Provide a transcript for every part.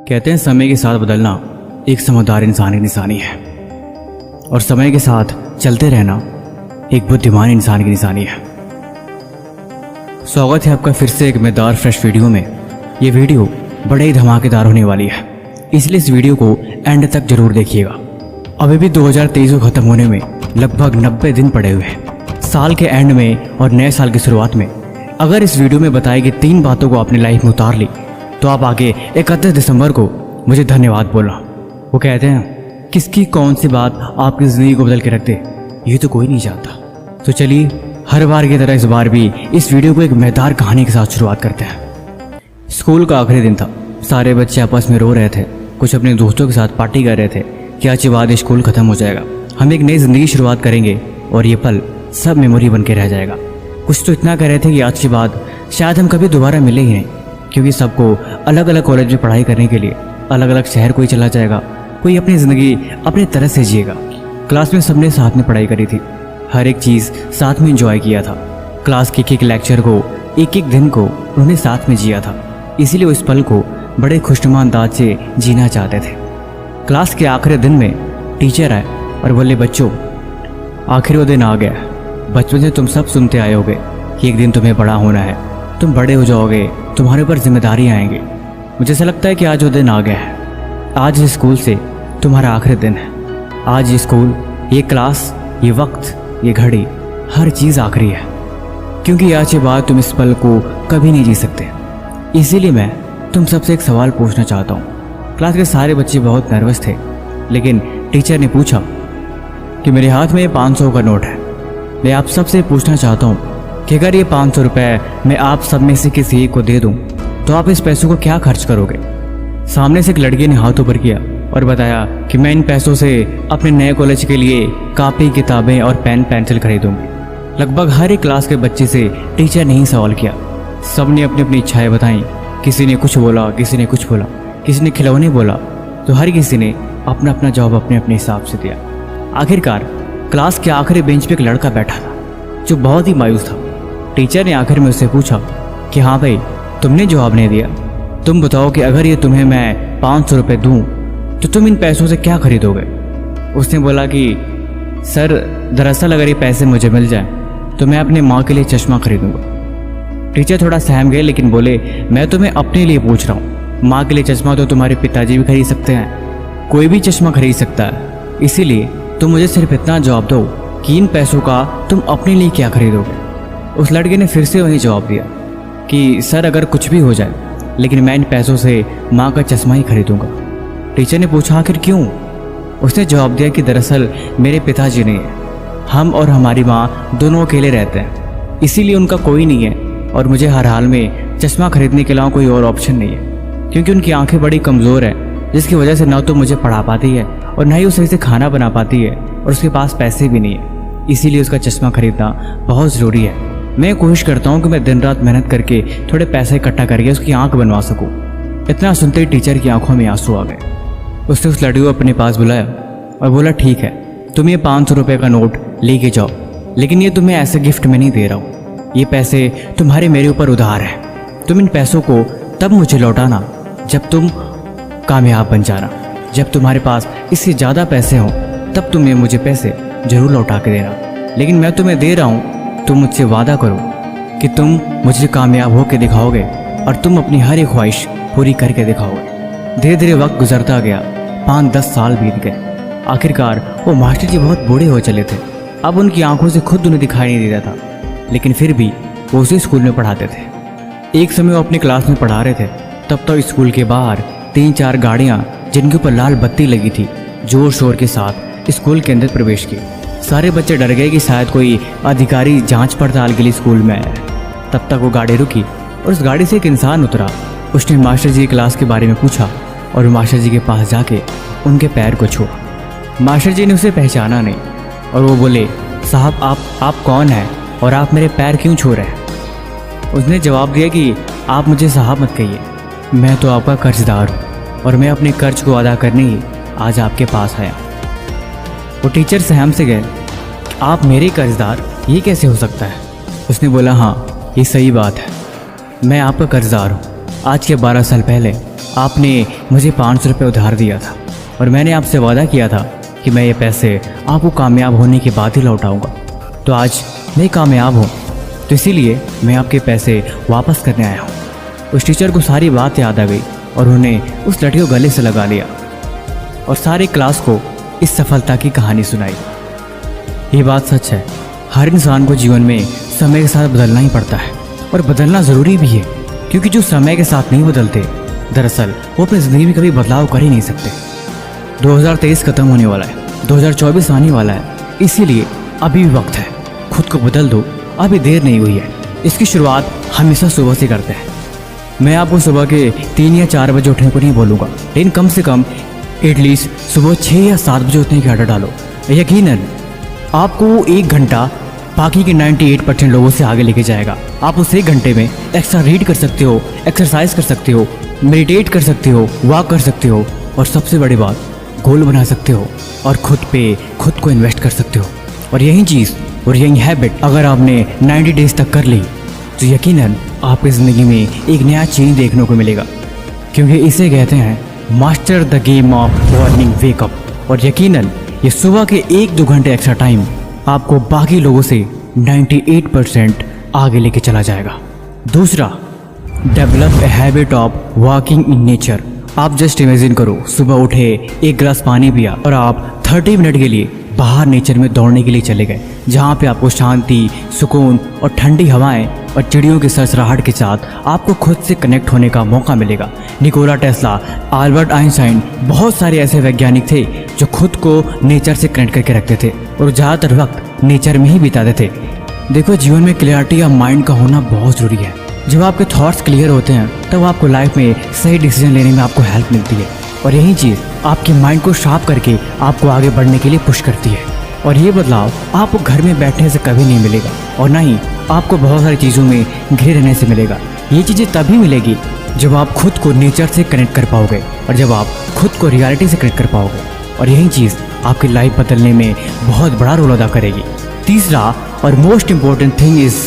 कहते हैं समय के साथ बदलना एक समझदार इंसान की निशानी है और समय के साथ चलते रहना एक बुद्धिमान इंसान की निशानी है। स्वागत है आपका फिर से एक मजेदार फ्रेश वीडियो में। ये वीडियो बड़े ही धमाकेदार होने वाली है, इसलिए इस वीडियो को एंड तक जरूर देखिएगा। अभी भी 2023 को ख़त्म होने में लगभग 90 दिन पड़े हुए हैं। साल के एंड में और नए साल की शुरुआत में अगर इस वीडियो में बताई गई 3 बातों को अपनी लाइफ में उतार ली तो आप आगे 31 दिसंबर को मुझे धन्यवाद बोलना। वो कहते हैं किसकी कौन सी बात आपकी ज़िंदगी को बदल के रख दे, ये तो कोई नहीं जानता। तो चलिए हर बार की तरह इस बार भी इस वीडियो को एक मजेदार कहानी के साथ शुरुआत करते हैं। स्कूल का आखिरी दिन था। सारे बच्चे आपस में रो रहे थे, कुछ अपने दोस्तों के साथ पार्टी कर रहे थे कि आज के बाद स्कूल खत्म हो जाएगा, हम एक नई ज़िंदगी शुरुआत करेंगे और ये पल सब मेमोरी बन के रह जाएगा। कुछ तो इतना कह रहे थे कि आज के बाद शायद हम कभी दोबारा मिले ही नहीं, क्योंकि सबको अलग अलग कॉलेज में पढ़ाई करने के लिए अलग अलग शहर कोई चला जाएगा, कोई अपनी ज़िंदगी अपनी तरह से जिएगा। क्लास में सबने साथ में पढ़ाई करी थी, हर एक चीज़ साथ में एंजॉय किया था। क्लास के एक लेक्चर को एक एक दिन को उन्होंने साथ में जिया था, इसीलिए वो इस पल को बड़े खुशनुमा अंदाज से जीना चाहते थे। क्लास के आखिरी दिन में टीचर आए और बोले, बच्चों आखिर वो दिन आ गया। बचपन से तुम सब सुनते आए होगे कि एक दिन तुम्हें बड़ा होना है, तुम बड़े हो जाओगे, तुम्हारे ऊपर जिम्मेदारी आएंगी। मुझे ऐसा लगता है कि आज वो दिन आ गया है। आज इस स्कूल से तुम्हारा आखिरी दिन है। आज ये स्कूल, ये क्लास, ये वक्त, ये घड़ी, हर चीज़ आखिरी है, क्योंकि आज के बाद तुम इस पल को कभी नहीं जी सकते। इसीलिए मैं तुम सबसे एक सवाल पूछना चाहता हूँ। क्लास के सारे बच्चे बहुत नर्वस थे, लेकिन टीचर ने पूछा कि मेरे हाथ में 500 का नोट है। मैं आप सबसे पूछना चाहता हूँ कि अगर ये 500 रुपये मैं आप सब में से किसी एक को दे दूँ तो आप इस पैसों को क्या खर्च करोगे? सामने से एक लड़की ने हाथ ऊपर किया और बताया कि मैं इन पैसों से अपने नए कॉलेज के लिए कॉपी, किताबें और पेन पेंसिल खरीदूंगी। लगभग हर एक क्लास के बच्चे से टीचर ने ही सवाल किया। सब ने अपनी अपनी इच्छाएं बताई। किसी ने कुछ बोला, किसी ने कुछ बोला, किसी ने खिलौने बोला, तो हर किसी ने अपना अपना जवाब अपने अपने हिसाब से दिया। आखिरकार क्लास के आखिरी बेंच पे एक लड़का बैठा था जो बहुत ही मायूस था। टीचर ने आखिर में उससे पूछा कि हाँ भाई, तुमने जवाब नहीं दिया, तुम बताओ कि अगर ये तुम्हें मैं 500 रुपये दूँ तो तुम इन पैसों से क्या खरीदोगे? उसने बोला कि सर दरअसल अगर ये पैसे मुझे मिल जाएं तो मैं अपनी माँ के लिए चश्मा खरीदूँगा। टीचर थोड़ा सहम गए, लेकिन बोले, मैं तुम्हें अपने लिए पूछ रहा हूँ। माँ के लिए चश्मा तो तुम्हारे पिताजी भी खरीद सकते हैं, कोई भी चश्मा खरीद सकता है। इसीलिए तुम मुझे सिर्फ इतना जवाब दो कि इन पैसों का तुम अपने लिए क्या खरीदोगे? उस लड़के ने फिर से वही जवाब दिया कि सर अगर कुछ भी हो जाए, लेकिन मैं इन पैसों से माँ का चश्मा ही खरीदूँगा। टीचर ने पूछा आखिर क्यों? उसने जवाब दिया कि दरअसल मेरे पिताजी नहीं है, हम और हमारी माँ दोनों अकेले रहते हैं, इसीलिए उनका कोई नहीं है और मुझे हर हाल में चश्मा खरीदने के अलावा कोई और ऑप्शन नहीं है, क्योंकि उनकी आंखें बड़ी कमज़ोर हैं, जिसकी वजह से ना तो मुझे पढ़ा पाती है और ना ही वो सही से खाना बना पाती है, और उसके पास पैसे भी नहीं है। इसीलिए उसका चश्मा खरीदना बहुत ज़रूरी है। मैं कोशिश करता हूँ कि मैं दिन रात मेहनत करके थोड़े पैसे इकट्ठा करके उसकी आँख बनवा सकूँ। इतना सुनते ही टीचर की आंखों में आंसू आ गए। उसने उस लड़की को अपने पास बुलाया और बोला, ठीक है, तुम ये 500 रुपये का नोट लेके जाओ, लेकिन ये तुम्हें ऐसे गिफ्ट में नहीं दे रहा हूँ। ये पैसे तुम्हारे मेरे ऊपर उधार है। तुम इन पैसों को तब मुझे लौटाना जब तुम कामयाब बन जाना। जब तुम्हारे पास इससे ज़्यादा पैसे हों तब तुम्हें मुझे पैसे ज़रूर लौटा के देना, लेकिन मैं तुम्हें दे रहा हूँ, तुम मुझसे वादा करो कि तुम मुझे कामयाब होकर दिखाओगे और तुम अपनी हर एक ख्वाहिश पूरी करके दिखाओगे। धीरे धीरे वक्त गुजरता गया, 5-10 साल बीत गए। आखिरकार वो मास्टर जी बहुत बूढ़े हो चले थे। अब उनकी आंखों से खुद उन्हें दिखाई नहीं देता था, लेकिन फिर भी वो उसी स्कूल में पढ़ाते थे। एक समय वो अपनी क्लास में पढ़ा रहे थे, तब तक स्कूल के बाहर 3-4 गाड़ियाँ जिनके ऊपर लाल बत्ती लगी थी जोर शोर के साथ स्कूल के अंदर प्रवेश की। सारे बच्चे डर गए कि शायद कोई अधिकारी जांच पड़ताल के लिए स्कूल में आया। तब तक वो गाड़ी रुकी और उस गाड़ी से एक इंसान उतरा। उसने मास्टर जी की क्लास के बारे में पूछा और मास्टर जी के पास जाके उनके पैर को छुआ। मास्टर जी ने उसे पहचाना नहीं और वो बोले, साहब आप कौन हैं और आप मेरे पैर क्यों छू रहे हैं? उसने जवाब दिया कि आप मुझे साहब मत कहिए, मैं तो आपका कर्जदार हूँ और मैं अपने कर्ज को अदा करने ही आज आपके पास आया। वो टीचर सहम से गए, आप मेरे कर्जदार, ये कैसे हो सकता है? उसने बोला, हाँ ये सही बात है, मैं आपका कर्जदार हूँ। आज के 12 साल पहले आपने मुझे 500 रुपये उधार दिया था और मैंने आपसे वादा किया था कि मैं ये पैसे आपको कामयाब होने के बाद ही लौटाऊंगा। तो आज मैं कामयाब हूँ, तो इसीलिए मैं आपके पैसे वापस करने आया हूँ। उस टीचर को सारी बात याद आ गई और उन्होंने उस लड़की को गले से लगा लिया और सारी क्लास को इस सफलता की कहानी सुनाई। ये बात सच है, हर इंसान को जीवन में समय के साथ बदलना ही पड़ता है और बदलना ज़रूरी भी है, क्योंकि जो समय के साथ नहीं बदलते दरअसल वो अपनी ज़िंदगी में कभी बदलाव कर ही नहीं सकते। 2023 ख़त्म होने वाला है, 2024 आने वाला है, इसीलिए अभी भी वक्त है, खुद को बदल दो, अभी देर नहीं हुई है। इसकी शुरुआत हमेशा सुबह से करते हैं। मैं आपको सुबह के 3 या 4 बजे उठने को नहीं बोलूँगा, लेकिन कम से कम एटलीस्ट सुबह 6 या 7 बजे उठने की आदत डालो। यकीनन आपको 1 घंटा बाकी के 98% लोगों से आगे लेके जाएगा। आप उस 1 घंटे में एक्स्ट्रा रीड कर सकते हो, एक्सरसाइज कर सकते हो, मेडिटेट कर सकते हो, वॉक कर सकते हो और सबसे बड़ी बात गोल बना सकते हो और खुद को इन्वेस्ट कर सकते हो। और यही चीज़ और यही हैबिट अगर आपने 90 डेज तक कर ली तो यकीनन आपकी ज़िंदगी में एक नया चेंज देखने को मिलेगा, क्योंकि इसे कहते हैं master the game of morning wake up. और यकीनन ये सुबह के 1-2 घंटे एक्स्ट्रा टाइम आपको बाकी लोगों से 98% आगे लेके चला जाएगा। दूसरा, develop a habit of walking in nature. आप जस्ट इमेजिन करो, सुबह उठे, 1 गिलास पानी पिया और आप 30 मिनट के लिए बाहर नेचर में दौड़ने के लिए चले गए, जहाँ पे आपको शांति, सुकून और ठंडी हवाएं और चिड़ियों की सरसराहट के साथ आपको खुद से कनेक्ट होने का मौका मिलेगा। निकोला टेस्ला, अल्बर्ट आइंस्टाइन, बहुत सारे ऐसे वैज्ञानिक थे जो खुद को नेचर से कनेक्ट करके रखते थे और ज़्यादातर वक्त नेचर में ही बिताते थे। देखो, जीवन में क्लियरिटी ऑफ माइंड का होना बहुत ज़रूरी है। जब आपके थॉट्स क्लियर होते हैं तब आपको लाइफ में सही डिसीजन लेने में आपको हेल्प मिलती है और यही चीज़ आपके माइंड को शार्प करके आपको आगे बढ़ने के लिए पुश करती है। और ये बदलाव आपको घर में बैठने से कभी नहीं मिलेगा और ना ही आपको बहुत सारी चीज़ों में घिरे रहने से मिलेगा। ये चीज़ें तभी मिलेगी जब आप खुद को नेचर से कनेक्ट कर पाओगे और जब आप खुद को रियलिटी से कनेक्ट कर पाओगे, और यही चीज़ आपकी लाइफ बदलने में बहुत बड़ा रोल अदा करेगी। तीसरा और मोस्ट इम्पोर्टेंट थिंग इज़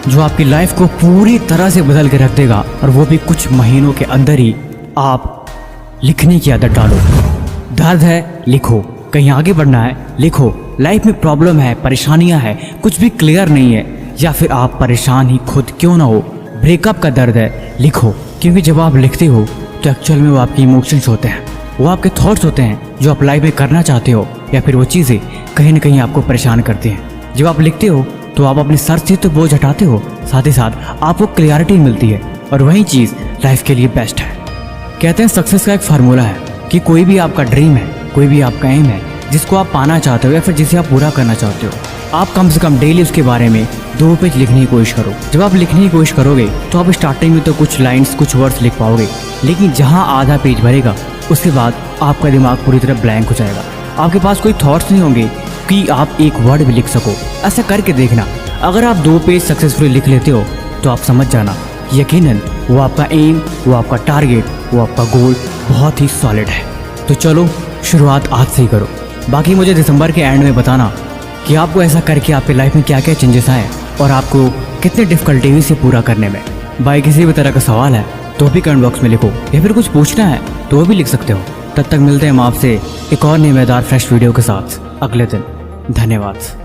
जो आपकी लाइफ को पूरी तरह से बदल के रख देगा, और वो भी कुछ महीनों के अंदर ही, आप लिखने की आदत डालो। दर्द है, लिखो। कहीं आगे बढ़ना है, लिखो। लाइफ में प्रॉब्लम है, परेशानियां हैं, कुछ भी क्लियर नहीं है, या फिर आप परेशान ही खुद क्यों ना हो, ब्रेकअप का दर्द है, लिखो। क्योंकि जब आप लिखते हो तो एक्चुअल में वो आपके इमोशंस होते हैं, वो आपके थॉट्स होते हैं जो आप लाइफ में करना चाहते हो, या फिर वो चीज़ें कहीं ना कहीं आपको परेशान करती हैं। जब आप लिखते हो तो आप अपने सर से तो बोझ हटाते हो, साथ ही साथ आपको क्लियरिटी मिलती है, और वही चीज़ लाइफ के लिए बेस्ट है। कहते हैं सक्सेस का एक फार्मूला है कि कोई भी आपका ड्रीम है, कोई भी आपका एम है जिसको आप पाना चाहते हो या फिर जिसे आप पूरा करना चाहते हो, आप कम से कम डेली उसके बारे में 2 पेज लिखने की कोशिश करो। जब आप लिखने की कोशिश करोगे तो आप स्टार्टिंग में तो कुछ लाइन्स, कुछ वर्ड्स लिख पाओगे, लेकिन जहाँ आधा पेज भरेगा उसके बाद आपका दिमाग पूरी तरह ब्लैंक हो जाएगा। आपके पास कोई थॉट्स नहीं होंगे कि आप एक वर्ड भी लिख सको। ऐसा करके देखना, अगर आप 2 पेज सक्सेसफुली लिख लेते हो तो आप समझ जाना यकीनन वो आपका एम, वो आपका टारगेट, वो आपका गोल बहुत ही सॉलिड है। तो चलो शुरुआत आज से ही करो। बाकी मुझे दिसंबर के एंड में बताना कि आपको ऐसा करके आपकी लाइफ में क्या क्या चेंजेस आए और आपको कितने डिफिकल्टी हुई इसे पूरा करने में। भाई किसी भी तरह का सवाल है तो भी कमेंट बॉक्स में लिखो, या फिर कुछ पूछना है तो वो भी लिख सकते हो। तब तक मिलते हैं हम आपसे एक और नई मज़ेदार फ्रेश वीडियो के साथ अगले दिन। धन्यवाद।